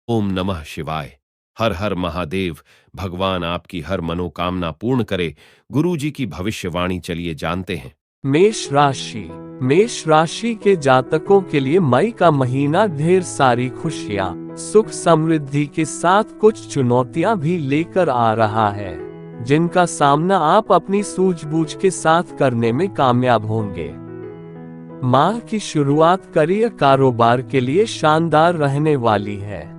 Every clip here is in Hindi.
ओम नमः शिवाय। हर हर महादेव। भगवान आपकी हर मनोकामना पूर्ण करे। गुरु जी की भविष्यवाणी चलिए जानते हैं। मेष राशि के जातकों के लिए मई का महीना ढेर सारी खुशियां, सुख समृद्धि के साथ कुछ चुनौतियां भी लेकर आ रहा है, जिनका सामना आप अपनी सूझबूझ के साथ करने में कामयाब होंगे। माह की शुरुआत करियर कारोबार के लिए शानदार रहने वाली है।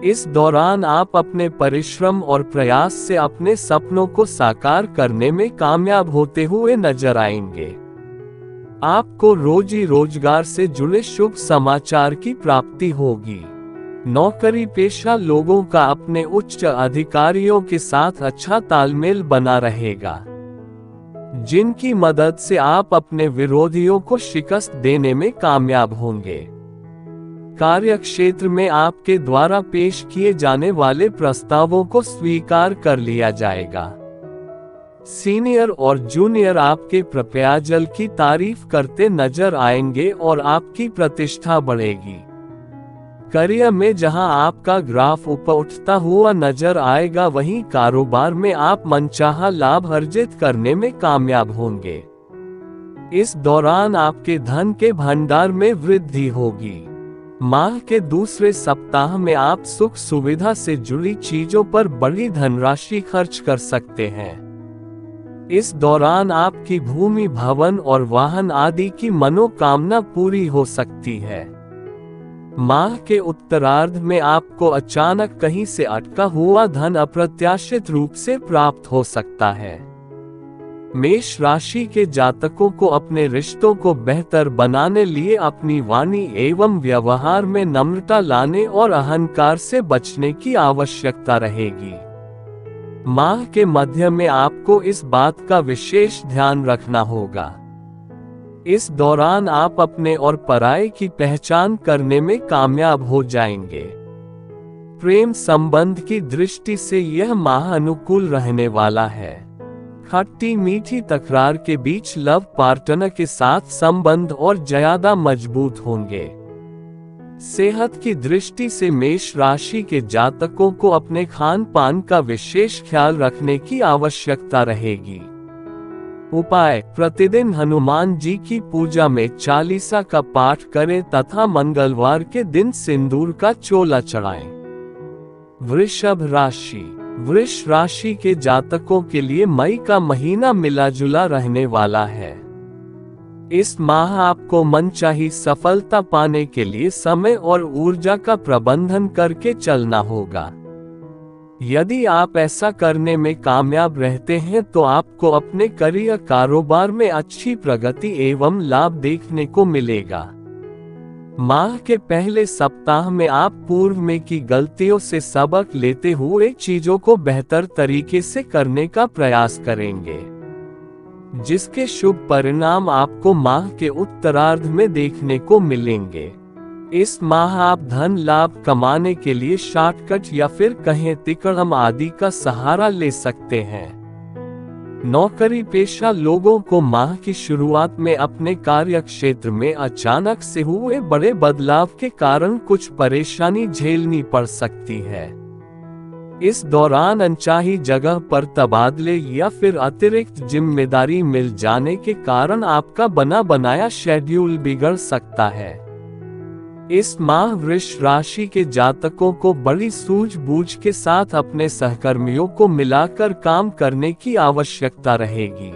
इस दौरान आप अपने परिश्रम और प्रयास से अपने सपनों को साकार करने में कामयाब होते हुए नजर आएंगे। आपको रोजी रोजगार से जुड़े शुभ समाचार की प्राप्ति होगी। नौकरी पेशा लोगों का अपने उच्च अधिकारियों के साथ अच्छा तालमेल बना रहेगा, जिनकी मदद से आप अपने विरोधियों को शिकस्त देने में कामयाब होंगे। कार्य क्षेत्र में आपके द्वारा पेश किए जाने वाले प्रस्तावों को स्वीकार कर लिया जाएगा। सीनियर और जूनियर आपके प्रयाजल की तारीफ करते नजर आएंगे और आपकी प्रतिष्ठा बढ़ेगी। करियर में जहां आपका ग्राफ ऊपर उठता हुआ नजर आएगा, वहीं कारोबार में आप मनचाहा लाभ अर्जित करने में कामयाब होंगे। इस दौरान आपके धन के भंडार में वृद्धि होगी। माह के दूसरे सप्ताह में आप सुख सुविधा से जुड़ी चीजों पर बड़ी धनराशि खर्च कर सकते हैं। इस दौरान आपकी भूमि, भवन और वाहन आदि की मनोकामना पूरी हो सकती है। माह के उत्तरार्ध में आपको अचानक कहीं से अटका हुआ धन अप्रत्याशित रूप से प्राप्त हो सकता है। मेष राशि के जातकों को अपने रिश्तों को बेहतर बनाने लिए अपनी वाणी एवं व्यवहार में नम्रता लाने और अहंकार से बचने की आवश्यकता रहेगी। माह के मध्य में आपको इस बात का विशेष ध्यान रखना होगा। इस दौरान आप अपने और पराये की पहचान करने में कामयाब हो जाएंगे। प्रेम संबंध की दृष्टि से यह माह अनुकूल रहने वाला है। खट्टी मीठी तकरार के बीच लव पार्टनर के साथ संबंध और ज्यादा मजबूत होंगे। सेहत की दृष्टि से मेष राशि के जातकों को अपने खान पान का विशेष ख्याल रखने की आवश्यकता रहेगी। उपाय: प्रतिदिन हनुमान जी की पूजा में चालीसा का पाठ करें तथा मंगलवार के दिन सिंदूर का चोला चढ़ाएं। वृष राशि के जातकों के लिए मई का महीना मिला जुला रहने वाला है। इस माह आपको मनचाही सफलता पाने के लिए समय और ऊर्जा का प्रबंधन करके चलना होगा। यदि आप ऐसा करने में कामयाब रहते हैं तो आपको अपने करियर कारोबार में अच्छी प्रगति एवं लाभ देखने को मिलेगा। माह के पहले सप्ताह में आप पूर्व में की गलतियों से सबक लेते हुए चीजों को बेहतर तरीके से करने का प्रयास करेंगे, जिसके शुभ परिणाम आपको माह के उत्तरार्ध में देखने को मिलेंगे। इस माह आप धन लाभ कमाने के लिए शॉर्टकट या फिर कहें तिकड़म आदि का सहारा ले सकते हैं। नौकरी पेशा लोगों को माह की शुरुआत में अपने कार्य क्षेत्र में अचानक से हुए बड़े बदलाव के कारण कुछ परेशानी झेलनी पड़ सकती है। इस दौरान अनचाही जगह पर तबादले या फिर अतिरिक्त जिम्मेदारी मिल जाने के कारण आपका बना बनाया शेड्यूल बिगड़ सकता है। इस माह वृष राशि के जातकों को बड़ी सूझबूझ के साथ अपने सहकर्मियों को मिलाकर काम करने की आवश्यकता रहेगी।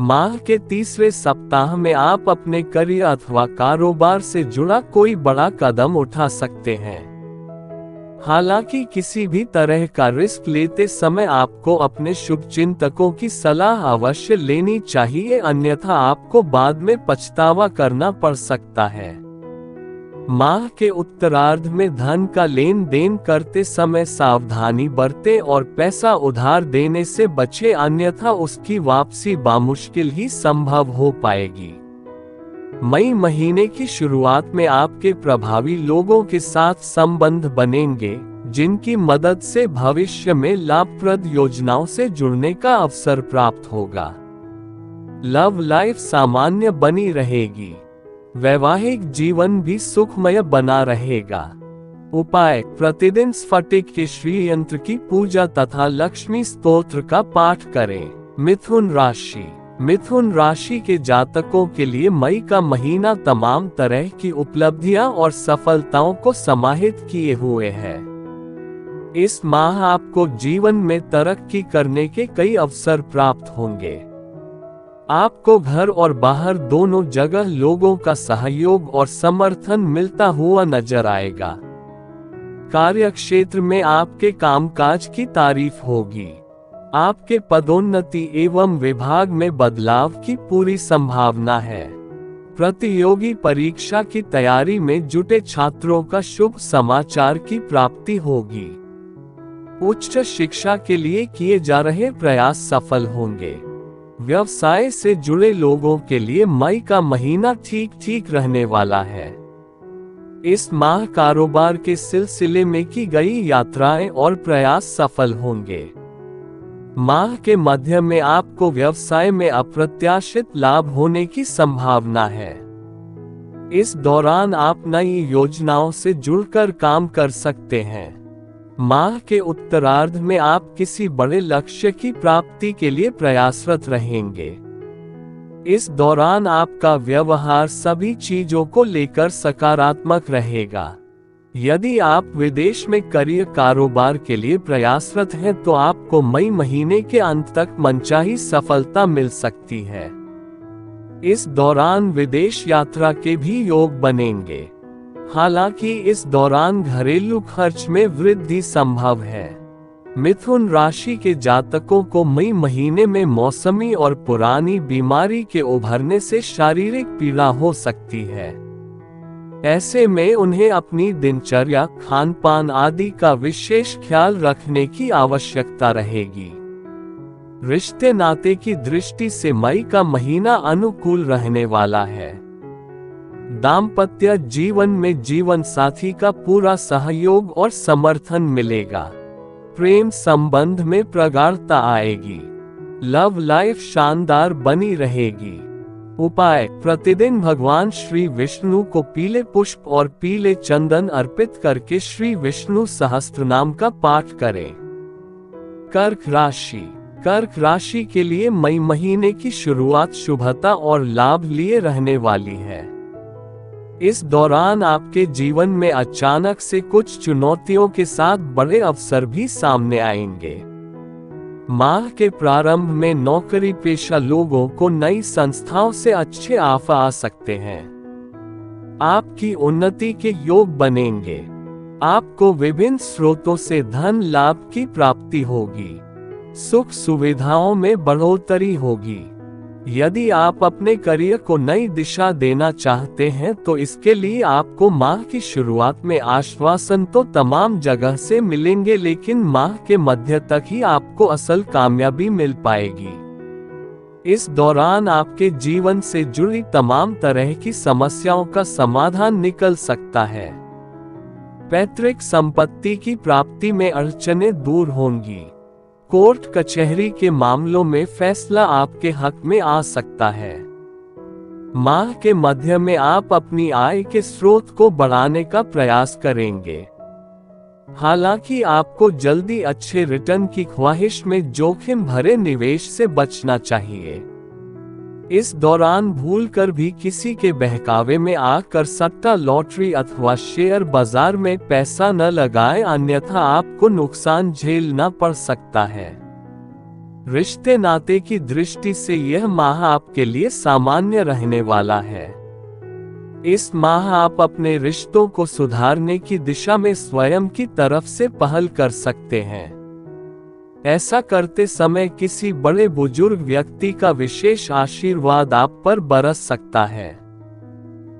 माह के तीसरे सप्ताह में आप अपने करियर अथवा कारोबार से जुड़ा कोई बड़ा कदम उठा सकते हैं। हालांकि किसी भी तरह का रिस्क लेते समय आपको अपने शुभचिंतकों की सलाह अवश्य लेनी चाहिए, अन्यथा आपको बाद में पछतावा करना पड़ सकता है। माह के उत्तरार्ध में धन का लेन देन करते समय सावधानी बरतें और पैसा उधार देने से बचें, अन्यथा उसकी वापसी बामुश्किल ही संभव हो पाएगी। मई महीने की शुरुआत में आपके प्रभावी लोगों के साथ संबंध बनेंगे, जिनकी मदद से भविष्य में लाभप्रद योजनाओं से जुड़ने का अवसर प्राप्त होगा। लव लाइफ सामान्य बनी रहेगी। वैवाहिक जीवन भी सुखमय बना रहेगा। उपाय: प्रतिदिन स्फटिक के श्री यंत्र की पूजा तथा लक्ष्मी स्तोत्र का पाठ करें। मिथुन राशि। मिथुन राशि के जातकों के लिए मई का महीना तमाम तरह की उपलब्धियां और सफलताओं को समाहित किए हुए है। इस माह आपको जीवन में तरक्की करने के कई अवसर प्राप्त होंगे। आपको घर और बाहर दोनों जगह लोगों का सहयोग और समर्थन मिलता हुआ नजर आएगा। कार्य क्षेत्र में आपके कामकाज की तारीफ होगी। आपके पदोन्नति एवं विभाग में बदलाव की पूरी संभावना है। प्रतियोगी परीक्षा की तैयारी में जुटे छात्रों का शुभ समाचार की प्राप्ति होगी। उच्च शिक्षा के लिए किए जा रहे प्रयास सफल होंगे। व्यवसाय से जुड़े लोगों के लिए मई का महीना ठीक ठीक रहने वाला है। इस माह कारोबार के सिलसिले में की गई यात्राएं और प्रयास सफल होंगे। माह के मध्य में आपको व्यवसाय में अप्रत्याशित लाभ होने की संभावना है। इस दौरान आप नई योजनाओं से जुड़कर काम कर सकते हैं। माह के उत्तरार्ध में आप किसी बड़े लक्ष्य की प्राप्ति के लिए प्रयासरत रहेंगे। इस दौरान आपका व्यवहार सभी चीजों को लेकर सकारात्मक रहेगा। यदि आप विदेश में करियर कारोबार के लिए प्रयासरत हैं तो आपको मई महीने के अंत तक मनचाही सफलता मिल सकती है। इस दौरान विदेश यात्रा के भी योग बनेंगे। हालांकि इस दौरान घरेलू खर्च में वृद्धि संभव है। मिथुन राशि के जातकों को मई महीने में मौसमी और पुरानी बीमारी के उभरने से शारीरिक पीड़ा हो सकती है। ऐसे में उन्हें अपनी दिनचर्या, खान पान आदि का विशेष ख्याल रखने की आवश्यकता रहेगी। रिश्ते नाते की दृष्टि से मई का महीना अनुकूल रहने वाला है। दाम्पत्य जीवन में जीवन साथी का पूरा सहयोग और समर्थन मिलेगा। प्रेम संबंध में प्रगाढ़ता आएगी। लव लाइफ शानदार बनी रहेगी। उपाय: प्रतिदिन भगवान श्री विष्णु को पीले पुष्प और पीले चंदन अर्पित करके श्री विष्णु सहस्त्रनाम का पाठ करें। कर्क राशि। कर्क राशि के लिए मई महीने की शुरुआत शुभता और लाभ लिए रहने वाली है। इस दौरान आपके जीवन में अचानक से कुछ चुनौतियों के साथ बड़े अवसर भी सामने आएंगे। माह के प्रारंभ में नौकरी पेशा लोगों को नई संस्थाओं से अच्छे ऑफर आ सकते हैं। आपकी उन्नति के योग बनेंगे। आपको विभिन्न स्रोतों से धन लाभ की प्राप्ति होगी। सुख सुविधाओं में बढ़ोतरी होगी। यदि आप अपने करियर को नई दिशा देना चाहते हैं तो इसके लिए आपको माह की शुरुआत में आश्वासन तो तमाम जगह से मिलेंगे, लेकिन माह के मध्य तक ही आपको असल कामयाबी मिल पाएगी। इस दौरान आपके जीवन से जुड़ी तमाम तरह की समस्याओं का समाधान निकल सकता है। पैतृक संपत्ति की प्राप्ति में अड़चनें दूर होंगी। कोर्ट कचहरी के मामलों में फैसला आपके हक में आ सकता है। माह के मध्य में आप अपनी आय के स्रोत को बढ़ाने का प्रयास करेंगे। हालांकि आपको जल्दी अच्छे रिटर्न की ख्वाहिश में जोखिम भरे निवेश से बचना चाहिए। इस दौरान भूलकर भी किसी के बहकावे में आकर सट्टा, लॉटरी अथवा शेयर बाजार में पैसा न लगाएं, अन्यथा आपको नुकसान झेलना पड़ सकता है। रिश्ते नाते की दृष्टि से यह माह आपके लिए सामान्य रहने वाला है। इस माह आप अपने रिश्तों को सुधारने की दिशा में स्वयं की तरफ से पहल कर सकते हैं। ऐसा करते समय किसी बड़े बुजुर्ग व्यक्ति का विशेष आशीर्वाद आप पर बरस सकता है।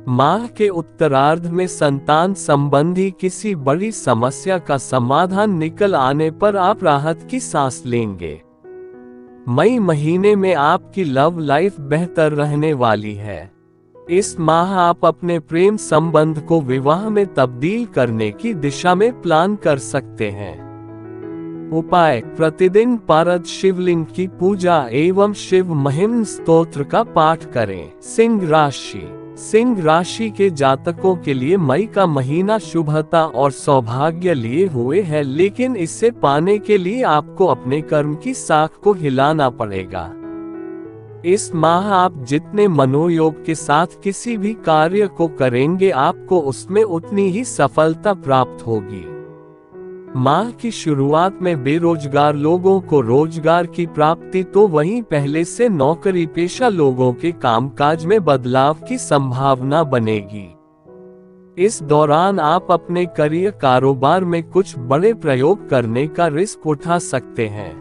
माह के उत्तरार्ध में संतान संबंधी किसी बड़ी समस्या का समाधान निकल आने पर आप राहत की सांस लेंगे। मई महीने में आपकी लव लाइफ बेहतर रहने वाली है। इस माह आप अपने प्रेम संबंध को विवाह में तब्दील करने की दिशा में प्लान कर सकते हैं। उपाय: प्रतिदिन पारद शिवलिंग की पूजा एवं शिव महिम स्तोत्र का पाठ करें। सिंह राशि। सिंह राशि के जातकों के लिए मई का महीना शुभता और सौभाग्य लिए हुए है, लेकिन इसे पाने के लिए आपको अपने कर्म की साख को हिलाना पड़ेगा। इस माह आप जितने मनोयोग के साथ किसी भी कार्य को करेंगे, आपको उसमें उतनी ही सफलता प्राप्त होगी। माह की शुरुआत में बेरोजगार लोगों को रोजगार की प्राप्ति, तो वहीं पहले से नौकरी पेशा लोगों के कामकाज में बदलाव की संभावना बनेगी। इस दौरान आप अपने करियर कारोबार में कुछ बड़े प्रयोग करने का रिस्क उठा सकते हैं।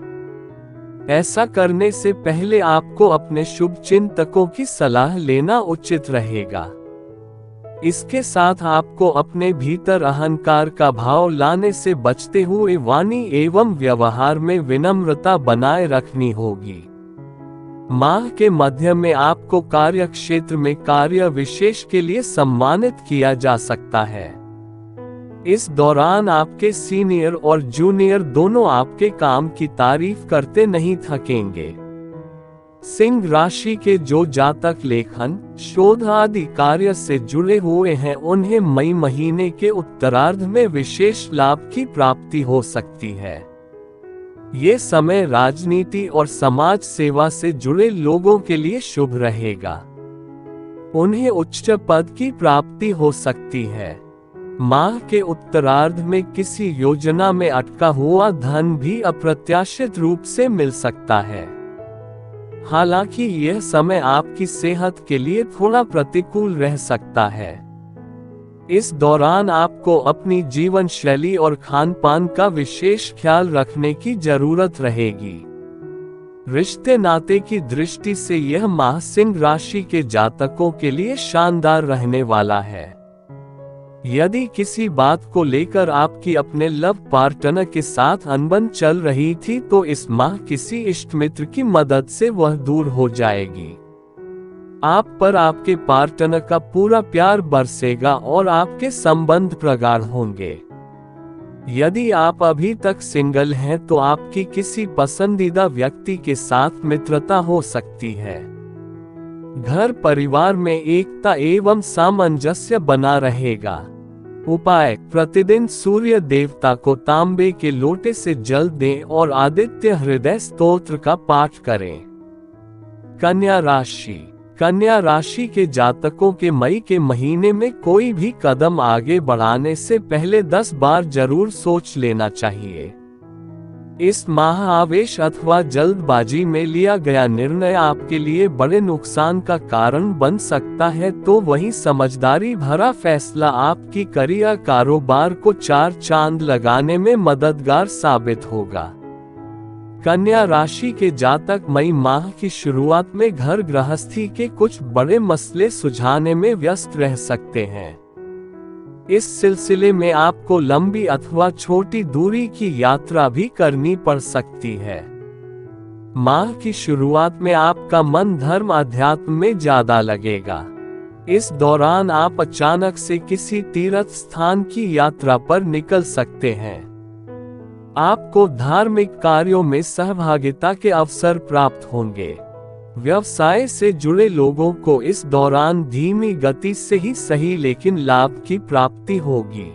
ऐसा करने से पहले आपको अपने शुभ चिंतकों की सलाह लेना उचित रहेगा। इसके साथ आपको अपने भीतर अहंकार का भाव लाने से बचते हुए वाणी एवं व्यवहार में विनम्रता बनाए रखनी होगी। माह के मध्य में आपको कार्य क्षेत्र में कार्य विशेष के लिए सम्मानित किया जा सकता है। इस दौरान आपके सीनियर और जूनियर दोनों आपके काम की तारीफ करते नहीं थकेंगे। सिंह राशि के जो जातक लेखन, शोध आदि कार्य से जुड़े हुए हैं, उन्हें मई महीने के उत्तरार्ध में विशेष लाभ की प्राप्ति हो सकती है। ये समय राजनीति और समाज सेवा से जुड़े लोगों के लिए शुभ रहेगा। उन्हें उच्च पद की प्राप्ति हो सकती है। माह के उत्तरार्ध में किसी योजना में अटका हुआ धन भी अप्रत्याशित रूप से मिल सकता है। हालांकि यह समय आपकी सेहत के लिए थोड़ा प्रतिकूल रह सकता है। इस दौरान आपको अपनी जीवन शैली और खान पान का विशेष ख्याल रखने की जरूरत रहेगी। रिश्ते नाते की दृष्टि से यह माह सिंह राशि के जातकों के लिए शानदार रहने वाला है। यदि किसी बात को लेकर आपकी अपने लव पार्टनर के साथ अनबन चल रही थी, तो इस माह किसी इष्ट मित्र की मदद से वह दूर हो जाएगी। आप पर आपके पार्टनर का पूरा प्यार बरसेगा और आपके संबंध प्रगाढ़ होंगे। यदि आप अभी तक सिंगल हैं, तो आपकी किसी पसंदीदा व्यक्ति के साथ मित्रता हो सकती है। घर परिवार में एकता एवं सामंजस्य बना रहेगा। उपाय: प्रतिदिन सूर्य देवता को तांबे के लोटे से जल दें और आदित्य हृदय स्तोत्र का पाठ करें। कन्या राशि: कन्या राशि के जातकों के मई के महीने में कोई भी कदम आगे बढ़ाने से पहले 10 बार जरूर सोच लेना चाहिए। इस माह आवेश अथवा जल्दबाजी में लिया गया निर्णय आपके लिए बड़े नुकसान का कारण बन सकता है, तो वहीं समझदारी भरा फैसला आपकी करियर कारोबार को 4 चांद लगाने में मददगार साबित होगा। कन्या राशि के जातक मई माह की शुरुआत में घर गृहस्थी के कुछ बड़े मसले सुलझाने में व्यस्त रह सकते हैं। इस सिलसिले में आपको लंबी अथवा छोटी दूरी की यात्रा भी करनी पड़ सकती है। माह की शुरुआत में आपका मन धर्म अध्यात्म में ज्यादा लगेगा। इस दौरान आप अचानक से किसी तीर्थ स्थान की यात्रा पर निकल सकते हैं। आपको धार्मिक कार्यों में सहभागिता के अवसर प्राप्त होंगे। व्यवसाय से जुड़े लोगों को इस दौरान धीमी गति से ही सही लेकिन लाभ की प्राप्ति होगी।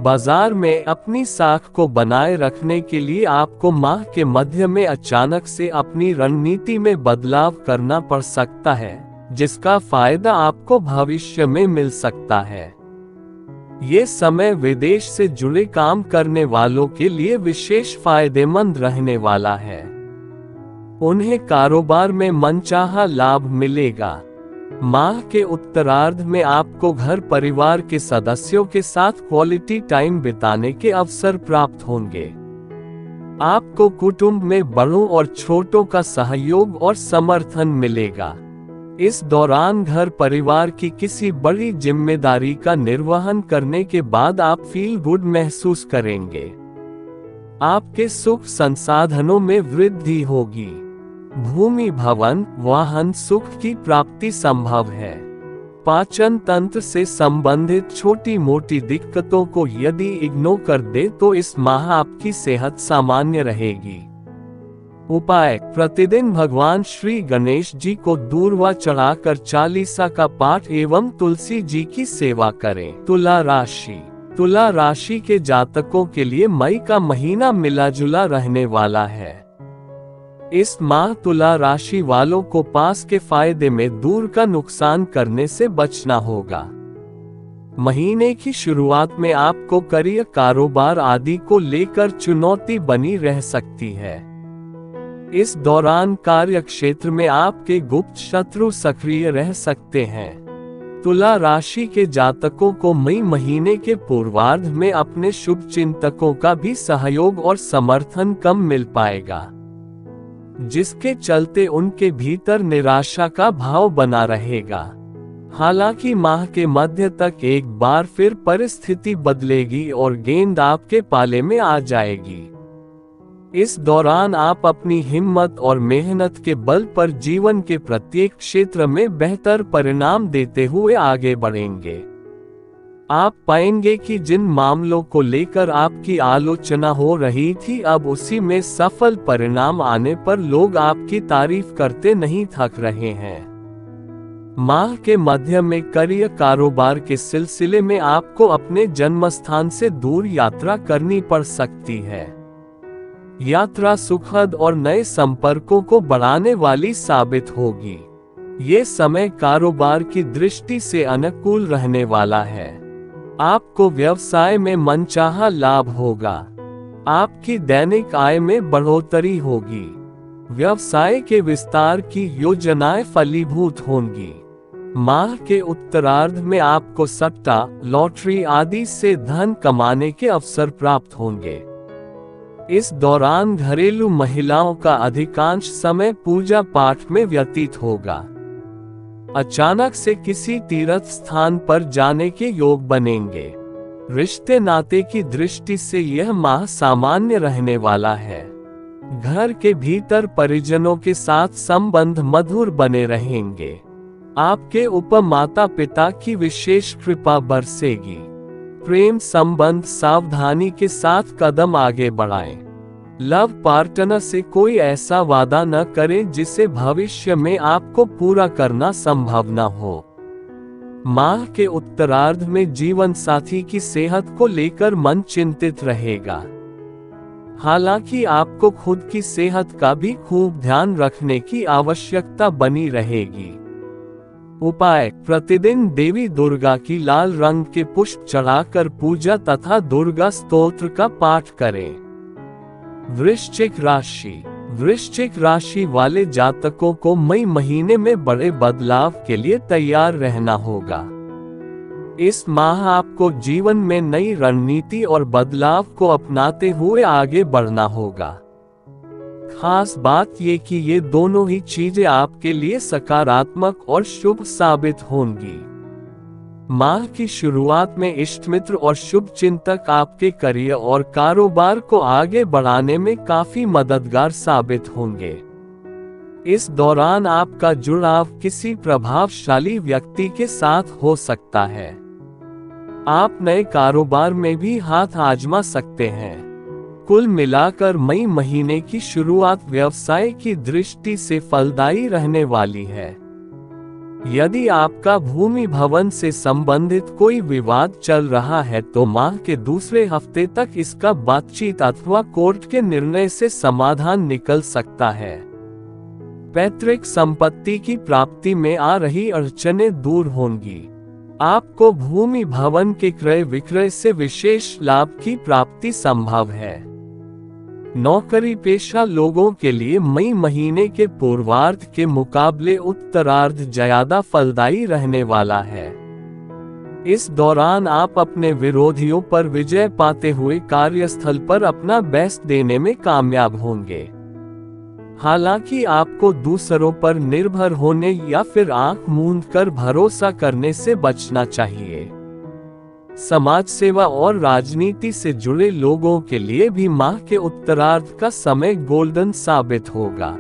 बाजार में अपनी साख को बनाए रखने के लिए आपको माह के मध्य में अचानक से अपनी रणनीति में बदलाव करना पड़ सकता है, जिसका फायदा आपको भविष्य में मिल सकता है। ये समय विदेश से जुड़े काम करने वालों के लिए विशेष फायदेमंद रहने वाला है। उन्हें कारोबार में मनचाहा लाभ मिलेगा। माह के उत्तरार्ध में आपको घर परिवार के सदस्यों के साथ क्वालिटी टाइम बिताने के अवसर प्राप्त होंगे। आपको कुटुंब में बड़ों और छोटों का सहयोग और समर्थन मिलेगा। इस दौरान घर परिवार की किसी बड़ी जिम्मेदारी का निर्वहन करने के बाद आप फील गुड महसूस करेंगे। आपके सुख संसाधनों में वृद्धि होगी। भूमि भवन वाहन सुख की प्राप्ति संभव है। पाचन तंत्र से संबंधित छोटी मोटी दिक्कतों को यदि इग्नोर कर दे तो इस माह आपकी सेहत सामान्य रहेगी। उपाय: प्रतिदिन भगवान श्री गणेश जी को दूर्वा चढ़ाकर चालीसा का पाठ एवं तुलसी जी की सेवा करें। तुला राशि: तुला राशि के जातकों के लिए मई का महीना मिला जुला रहने वाला है। इस माह तुला राशि वालों को पास के फायदे में दूर का नुकसान करने से बचना होगा। महीने की शुरुआत में आपको करियर, कारोबार आदि को लेकर चुनौती बनी रह सकती है। इस दौरान कार्य क्षेत्र में आपके गुप्त शत्रु सक्रिय रह सकते हैं। तुला राशि के जातकों को मई महीने के पूर्वार्ध में अपने शुभ चिंतकों का भी सहयोग और समर्थन कम मिल पाएगा, जिसके चलते उनके भीतर निराशा का भाव बना रहेगा। हालांकि माह के मध्य तक एक बार फिर परिस्थिति बदलेगी और गेंद आपके पाले में आ जाएगी। इस दौरान आप अपनी हिम्मत और मेहनत के बल पर जीवन के प्रत्येक क्षेत्र में बेहतर परिणाम देते हुए आगे बढ़ेंगे। आप पाएंगे कि जिन मामलों को लेकर आपकी आलोचना हो रही थी, अब उसी में सफल परिणाम आने पर लोग आपकी तारीफ करते नहीं थक रहे हैं। माह के मध्य में करियर, कारोबार के सिलसिले में आपको अपने जन्मस्थान से दूर यात्रा करनी पड़ सकती है। यात्रा सुखद और नए संपर्कों को बढ़ाने वाली साबित होगी। ये समय कारोबार की दृष्टि से अनुकूल रहने वाला है। आपको व्यवसाय में मनचाहा लाभ होगा। आपकी दैनिक आय में बढ़ोतरी होगी। व्यवसाय के विस्तार की योजनाएं फलीभूत होंगी। माह के उत्तरार्ध में आपको सट्टा, लॉटरी आदि से धन कमाने के अवसर प्राप्त होंगे। इस दौरान घरेलू महिलाओं का अधिकांश समय पूजा पाठ में व्यतीत होगा। अचानक से किसी तीर्थ स्थान पर जाने के योग बनेंगे। रिश्ते नाते की दृष्टि से यह माह सामान्य रहने वाला है। घर के भीतर परिजनों के साथ संबंध मधुर बने रहेंगे। आपके ऊपर माता पिता की विशेष कृपा बरसेगी। प्रेम संबंध सावधानी के साथ कदम आगे बढ़ाएं। लव पार्टनर से कोई ऐसा वादा न करें जिसे भविष्य में आपको पूरा करना संभव न हो। माह के उत्तरार्ध में जीवन साथी की सेहत को लेकर मन चिंतित रहेगा। हालांकि आपको खुद की सेहत का भी खूब ध्यान रखने की आवश्यकता बनी रहेगी। उपाय: प्रतिदिन देवी दुर्गा की लाल रंग के पुष्प चढ़ाकर पूजा तथा दुर्गा स्तोत्र का पाठ करें। वृश्चिक राशि: वृश्चिक राशि वाले जातकों को मई महीने में बड़े बदलाव के लिए तैयार रहना होगा। इस माह आपको जीवन में नई रणनीति और बदलाव को अपनाते हुए आगे बढ़ना होगा। खास बात ये कि ये दोनों ही चीजें आपके लिए सकारात्मक और शुभ साबित होंगी। माह की शुरुआत में इष्ट मित्र और शुभ चिंतक आपके करियर और कारोबार को आगे बढ़ाने में काफी मददगार साबित होंगे। इस दौरान आपका जुड़ाव किसी प्रभावशाली व्यक्ति के साथ हो सकता है। आप नए कारोबार में भी हाथ आजमा सकते हैं। कुल मिलाकर मई महीने की शुरुआत व्यवसाय की दृष्टि से फलदायी रहने वाली है। यदि आपका भूमि भवन से संबंधित कोई विवाद चल रहा है तो माह के दूसरे हफ्ते तक इसका बातचीत अथवा कोर्ट के निर्णय से समाधान निकल सकता है। पैतृक संपत्ति की प्राप्ति में आ रही अड़चनें दूर होंगी। आपको भूमि भवन के क्रय विक्रय से विशेष लाभ की प्राप्ति संभव है। नौकरी पेशा लोगों के लिए मई महीने के पूर्वार्ध के मुकाबले उत्तरार्ध ज्यादा फलदायी रहने वाला है। इस दौरान आप अपने विरोधियों पर विजय पाते हुए कार्यस्थल पर अपना बेस्ट देने में कामयाब होंगे। हालांकि आपको दूसरों पर निर्भर होने या फिर आंख मूंद कर भरोसा करने से बचना चाहिए। समाज सेवा और राजनीति से जुड़े लोगों के लिए भी माह के उत्तरार्ध का समय गोल्डन साबित होगा।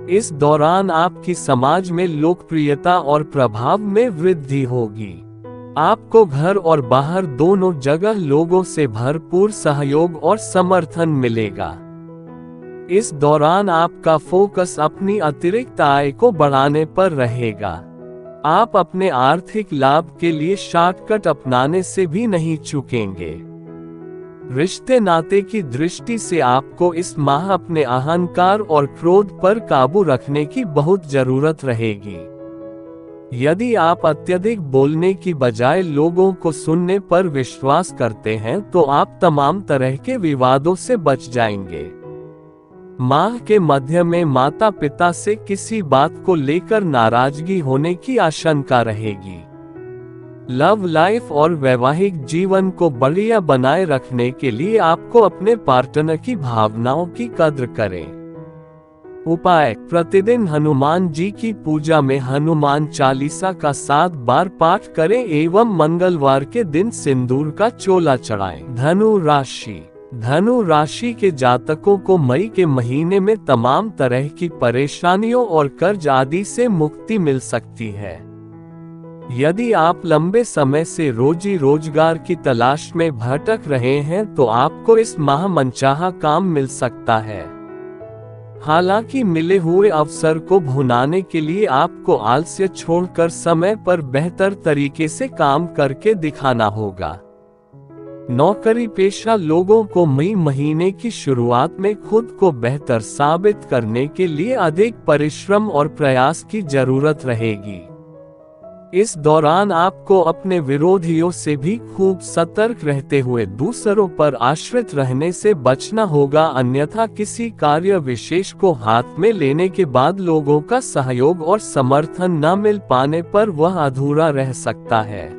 इस दौरान आपकी समाज में लोकप्रियता और प्रभाव में वृद्धि होगी। आपको घर और बाहर दोनों जगह लोगों से भरपूर सहयोग और समर्थन मिलेगा। इस दौरान आपका फोकस अपनी अतिरिक्त आय को बढ़ाने पर रहेगा। आप अपने आर्थिक लाभ के लिए शॉर्टकट अपनाने से भी नहीं चूकेंगे। रिश्ते नाते की दृष्टि से आपको इस माह अपने अहंकार और क्रोध पर काबू रखने की बहुत जरूरत रहेगी। यदि आप अत्यधिक बोलने की बजाय लोगों को सुनने पर विश्वास करते हैं तो आप तमाम तरह के विवादों से बच जाएंगे। माह के मध्य में माता पिता से किसी बात को लेकर नाराजगी होने की आशंका रहेगी। लव लाइफ और वैवाहिक जीवन को बढ़िया बनाए रखने के लिए आपको अपने पार्टनर की भावनाओं की कद्र करें। उपाय: प्रतिदिन हनुमान जी की पूजा में हनुमान चालीसा का 7 बार पाठ करें एवं मंगलवार के दिन सिंदूर का चोला चढ़ाएं। धनु राशि के जातकों को मई के महीने में तमाम तरह की परेशानियों और कर्ज आदि से मुक्ति मिल सकती है। यदि आप लंबे समय से रोजी रोजगार की तलाश में भटक रहे हैं तो आपको इस माह मनचाहा काम मिल सकता है। हालांकि मिले हुए अवसर को भुनाने के लिए आपको आलस्य छोड़कर समय पर बेहतर तरीके से काम करके दिखाना होगा। नौकरी पेशा लोगों को मई महीने की शुरुआत में खुद को बेहतर साबित करने के लिए अधिक परिश्रम और प्रयास की जरूरत रहेगी। इस दौरान आपको अपने विरोधियों से भी खूब सतर्क रहते हुए दूसरों पर आश्रित रहने से बचना होगा, अन्यथा किसी कार्य विशेष को हाथ में लेने के बाद लोगों का सहयोग और समर्थन न मिल पाने पर वह अधूरा रह सकता है।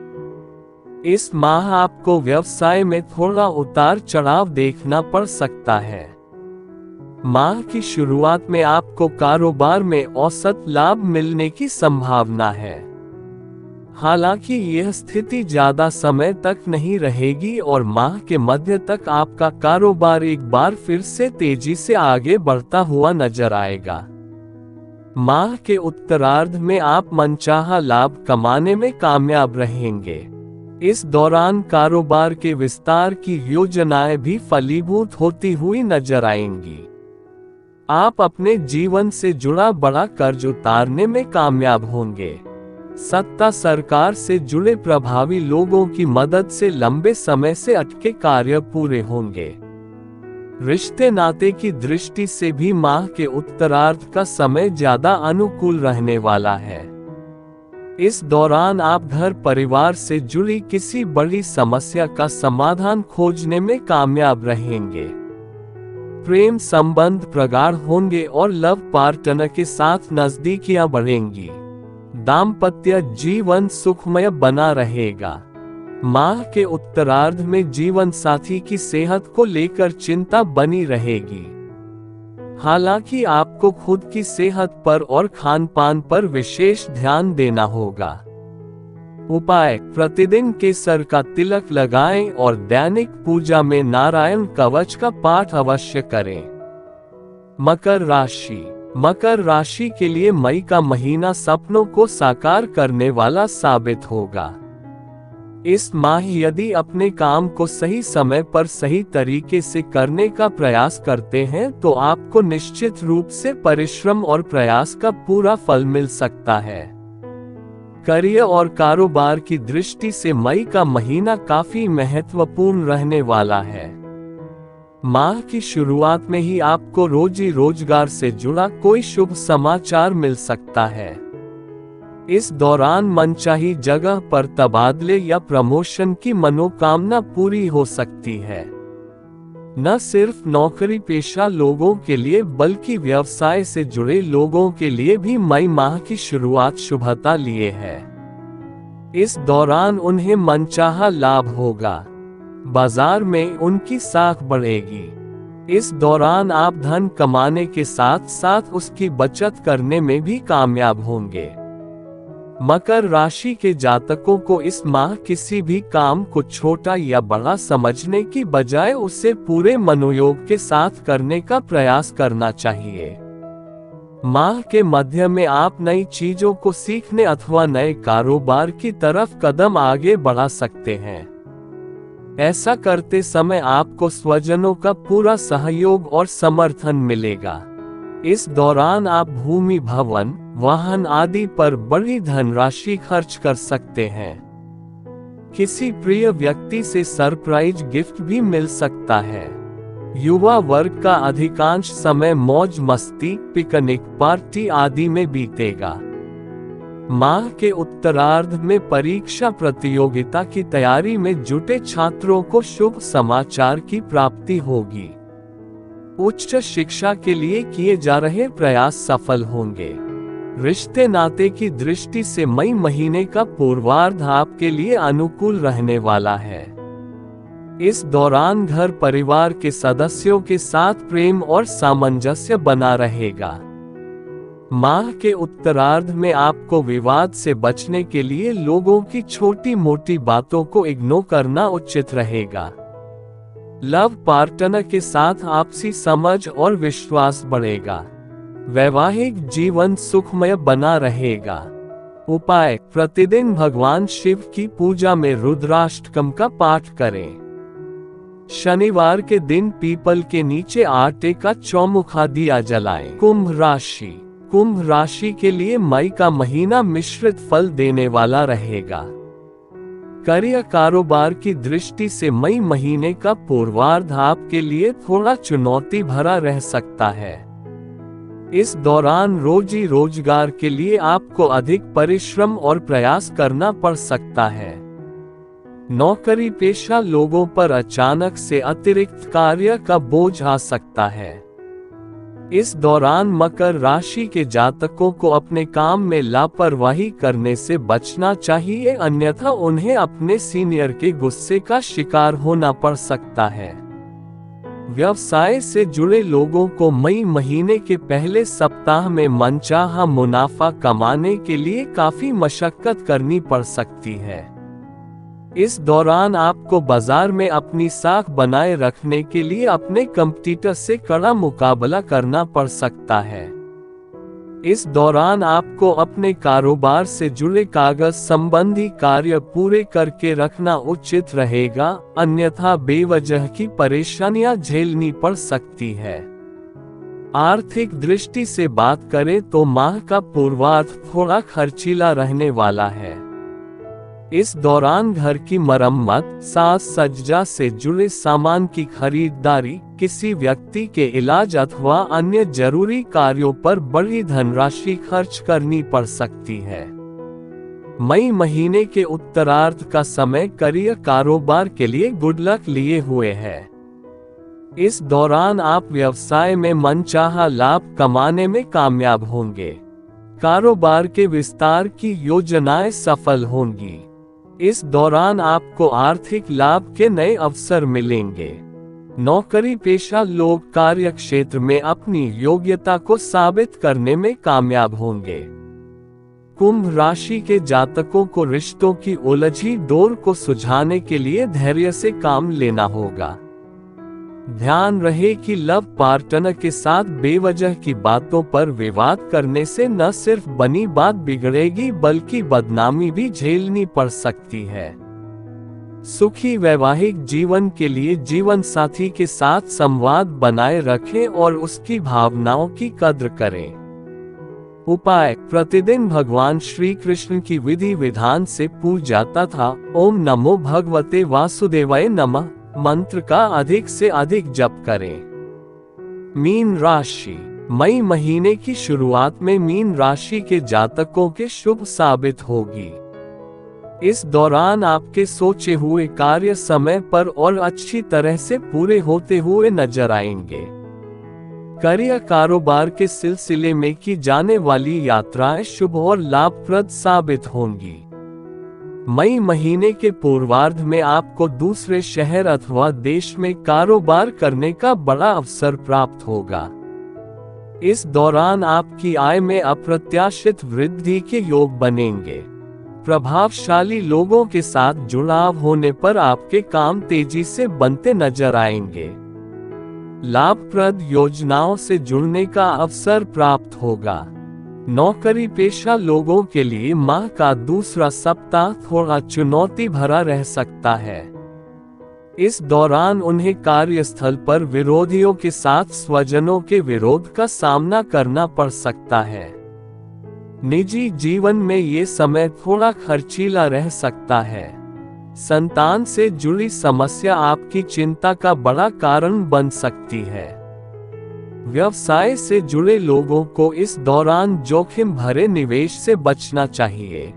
इस माह आपको व्यवसाय में थोड़ा उतार चढ़ाव देखना पड़ सकता है। माह की शुरुआत में आपको कारोबार में औसत लाभ मिलने की संभावना है। हालांकि यह स्थिति ज्यादा समय तक नहीं रहेगी और माह के मध्य तक आपका कारोबार एक बार फिर से तेजी से आगे बढ़ता हुआ नजर आएगा। माह के उत्तरार्ध में आप मनचाहा लाभ कमाने में कामयाब रहेंगे। इस दौरान कारोबार के विस्तार की योजनाएं भी फलीभूत होती हुई नजर आएंगी। आप अपने जीवन से जुड़ा बड़ा कर्ज उतारने में कामयाब होंगे। सत्ता सरकार से जुड़े प्रभावी लोगों की मदद से लंबे समय से अटके कार्य पूरे होंगे। रिश्ते नाते की दृष्टि से भी माह के उत्तरार्ध का समय ज्यादा अनुकूल रहने वाला है। इस दौरान आप घर परिवार से जुड़ी किसी बड़ी समस्या का समाधान खोजने में कामयाब रहेंगे। प्रेम संबंध प्रगाढ़ होंगे और लव पार्टनर के साथ नजदीकियां बढ़ेंगी। दाम्पत्य जीवन सुखमय बना रहेगा। माह के उत्तरार्ध में जीवन साथी की सेहत को लेकर चिंता बनी रहेगी। हालांकि आपको खुद की सेहत पर और खान पान पर विशेष ध्यान देना होगा। उपाय: प्रतिदिन केसर का तिलक लगाएं और दैनिक पूजा में नारायण कवच का पाठ अवश्य करें। मकर राशि के लिए मई का महीना सपनों को साकार करने वाला साबित होगा। इस माह यदि अपने काम को सही समय पर सही तरीके से करने का प्रयास करते हैं तो आपको निश्चित रूप से परिश्रम और प्रयास का पूरा फल मिल सकता है। करियर और कारोबार की दृष्टि से मई का महीना काफी महत्वपूर्ण रहने वाला है। माह की शुरुआत में ही आपको रोजी रोजगार से जुड़ा कोई शुभ समाचार मिल सकता है। इस दौरान मनचाही जगह पर तबादले या प्रमोशन की मनोकामना पूरी हो सकती है। न सिर्फ नौकरी पेशा लोगों के लिए बल्कि व्यवसाय से जुड़े लोगों के लिए भी मई माह की शुरुआत शुभता लिए है। इस दौरान उन्हें मनचाहा लाभ होगा। बाजार में उनकी साख बढ़ेगी। इस दौरान आप धन कमाने के साथ साथ उसकी बचत करने में भी कामयाब होंगे। मकर राशि के जातकों को इस माह किसी भी काम को छोटा या बड़ा समझने की बजाय उसे पूरे मनोयोग के साथ करने का प्रयास करना चाहिए। माह के मध्य में आप नई चीजों को सीखने अथवा नए कारोबार की तरफ कदम आगे बढ़ा सकते हैं। ऐसा करते समय आपको स्वजनों का पूरा सहयोग और समर्थन मिलेगा। इस दौरान आप भूमि, भवन, वाहन आदि पर बड़ी धनराशि खर्च कर सकते हैं। किसी प्रिय व्यक्ति से सरप्राइज गिफ्ट भी मिल सकता है। युवा वर्ग का अधिकांश समय मौज मस्ती, पिकनिक, पार्टी आदि में बीतेगा। माह के उत्तरार्ध में परीक्षा प्रतियोगिता की तैयारी में जुटे छात्रों को शुभ समाचार की प्राप्ति होगी। उच्च शिक्षा के लिए किए जा रहे प्रयास सफल होंगे। रिश्ते नाते की दृष्टि से मई महीने का पूर्वार्ध आपके लिए अनुकूल रहने वाला है। इस दौरान घर परिवार के सदस्यों के साथ प्रेम और सामंजस्य बना रहेगा। माह के उत्तरार्ध में आपको विवाद से बचने के लिए लोगों की छोटी मोटी बातों को इग्नोर करना उचित रहेगा। लव पार्टनर के साथ आपसी समझ और विश्वास बढ़ेगा। वैवाहिक जीवन सुखमय बना रहेगा। उपाय: प्रतिदिन भगवान शिव की पूजा में रुद्राष्टकम का पाठ करें। शनिवार के दिन पीपल के नीचे आटे का चौमुखा दिया जलाएं। कुंभ राशि के लिए मई का महीना मिश्रित फल देने वाला रहेगा। करियर कारोबार की दृष्टि से मई महीने का पूर्वार्ध आपके लिए थोड़ा चुनौती भरा रह सकता है। इस दौरान रोजी रोजगार के लिए आपको अधिक परिश्रम और प्रयास करना पड़ सकता है। नौकरी पेशा लोगों पर अचानक से अतिरिक्त कार्य का बोझ आ सकता है। इस दौरान मकर राशि के जातकों को अपने काम में लापरवाही करने से बचना चाहिए, अन्यथा उन्हें अपने सीनियर के गुस्से का शिकार होना पड़ सकता है। व्यवसाय से जुड़े लोगों को मई महीने के पहले सप्ताह में मनचाहा मुनाफा कमाने के लिए काफी मशक्कत करनी पड़ सकती है। इस दौरान आपको बाजार में अपनी साख बनाए रखने के लिए अपने कंपटीटर से कड़ा मुकाबला करना पड़ सकता है। इस दौरान आपको अपने कारोबार से जुड़े कागज संबंधी कार्य पूरे करके रखना उचित रहेगा, अन्यथा बेवजह की परेशानियां झेलनी पड़ सकती है। आर्थिक दृष्टि से बात करें तो माह का पूर्वार्ध थोड़ा खर्चीला रहने वाला है। इस दौरान घर की मरम्मत, साज सज्जा से जुड़े सामान की खरीदारी, किसी व्यक्ति के इलाज अथवा अन्य जरूरी कार्यों पर बड़ी धनराशि खर्च करनी पड़ सकती है। मई महीने के उत्तरार्ध का समय करियर कारोबार के लिए गुड लक लिए हुए है। इस दौरान आप व्यवसाय में मनचाहा लाभ कमाने में कामयाब होंगे। कारोबार के विस्तार की योजनाएं सफल होंगी। इस दौरान आपको आर्थिक लाभ के नए अवसर मिलेंगे। नौकरी पेशा लोग कार्य क्षेत्र में अपनी योग्यता को साबित करने में कामयाब होंगे। कुंभ राशि के जातकों को रिश्तों की उलझी डोर को सुलझाने के लिए धैर्य से काम लेना होगा। ध्यान रहे कि लव पार्टनर के साथ बेवजह की बातों पर विवाद करने से न सिर्फ बनी बात बिगड़ेगी बल्कि बदनामी भी झेलनी पड़ सकती है। सुखी वैवाहिक जीवन के लिए जीवन साथी के साथ संवाद बनाए रखें और उसकी भावनाओं की कद्र करें। उपाय: प्रतिदिन भगवान श्री कृष्ण की विधि विधान से पूजा तथा ओम नमो भगवते वासुदेवाय नमः मंत्र का अधिक से अधिक जप करें। मीन राशि: मई महीने की शुरुआत में मीन राशि के जातकों के शुभ साबित होगी। इस दौरान आपके सोचे हुए कार्य समय पर और अच्छी तरह से पूरे होते हुए नजर आएंगे। करियर कारोबार के सिलसिले में की जाने वाली यात्राएं शुभ और लाभप्रद साबित होंगी। मई महीने के पूर्वार्ध में आपको दूसरे शहर अथवा देश में कारोबार करने का बड़ा अवसर प्राप्त होगा। इस दौरान आपकी आय में अप्रत्याशित वृद्धि के योग बनेंगे। प्रभावशाली लोगों के साथ जुड़ाव होने पर आपके काम तेजी से बनते नजर आएंगे। लाभप्रद योजनाओं से जुड़ने का अवसर प्राप्त होगा। नौकरी पेशा लोगों के लिए माह का दूसरा सप्ताह थोड़ा चुनौती भरा रह सकता है। इस दौरान उन्हें कार्यस्थल पर विरोधियों के साथ स्वजनों के विरोध का सामना करना पड़ सकता है। निजी जीवन में ये समय थोड़ा खर्चीला रह सकता है। संतान से जुड़ी समस्या आपकी चिंता का बड़ा कारण बन सकती है। व्यवसाय से जुड़े लोगों को इस दौरान जोखिम भरे निवेश से बचना चाहिए।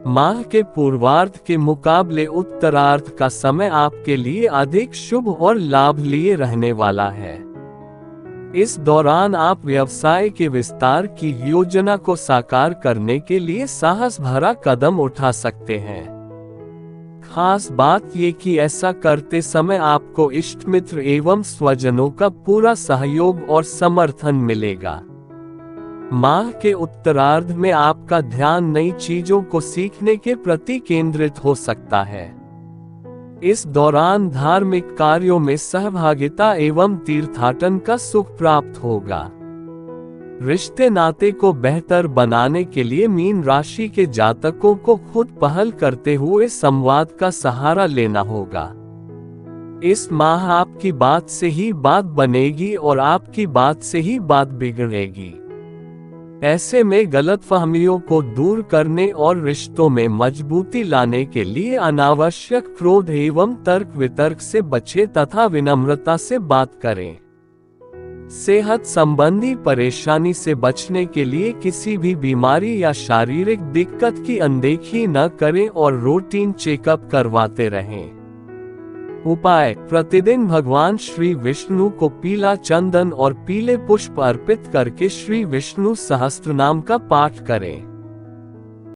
माह के पूर्वार्ध के मुकाबले उत्तरार्ध का समय आपके लिए अधिक शुभ और लाभ लिए रहने वाला है। इस दौरान आप व्यवसाय के विस्तार की योजना को साकार करने के लिए साहस भरा कदम उठा सकते हैं। खास बात ये कि ऐसा करते समय आपको इष्ट मित्र एवं स्वजनों का पूरा सहयोग और समर्थन मिलेगा। माह के उत्तरार्ध में आपका ध्यान नई चीजों को सीखने के प्रति केंद्रित हो सकता है। इस दौरान धार्मिक कार्यों में सहभागिता एवं तीर्थाटन का सुख प्राप्त होगा। रिश्ते नाते को बेहतर बनाने के लिए मीन राशि के जातकों को खुद पहल करते हुए संवाद का सहारा लेना होगा। इस माह आपकी बात से ही बात बनेगी और आपकी बात से ही बात बिगड़ेगी। ऐसे में गलतफहमियों को दूर करने और रिश्तों में मजबूती लाने के लिए अनावश्यक क्रोध एवं तर्क वितर्क से बचें तथा विनम्रता से बात करें। सेहत संबंधी परेशानी से बचने के लिए किसी भी बीमारी या शारीरिक दिक्कत की अनदेखी न करें और रूटीन चेकअप करवाते रहें। उपाय: प्रतिदिन भगवान श्री विष्णु को पीला चंदन और पीले पुष्प अर्पित करके श्री विष्णु सहस्त्रनाम का पाठ करें।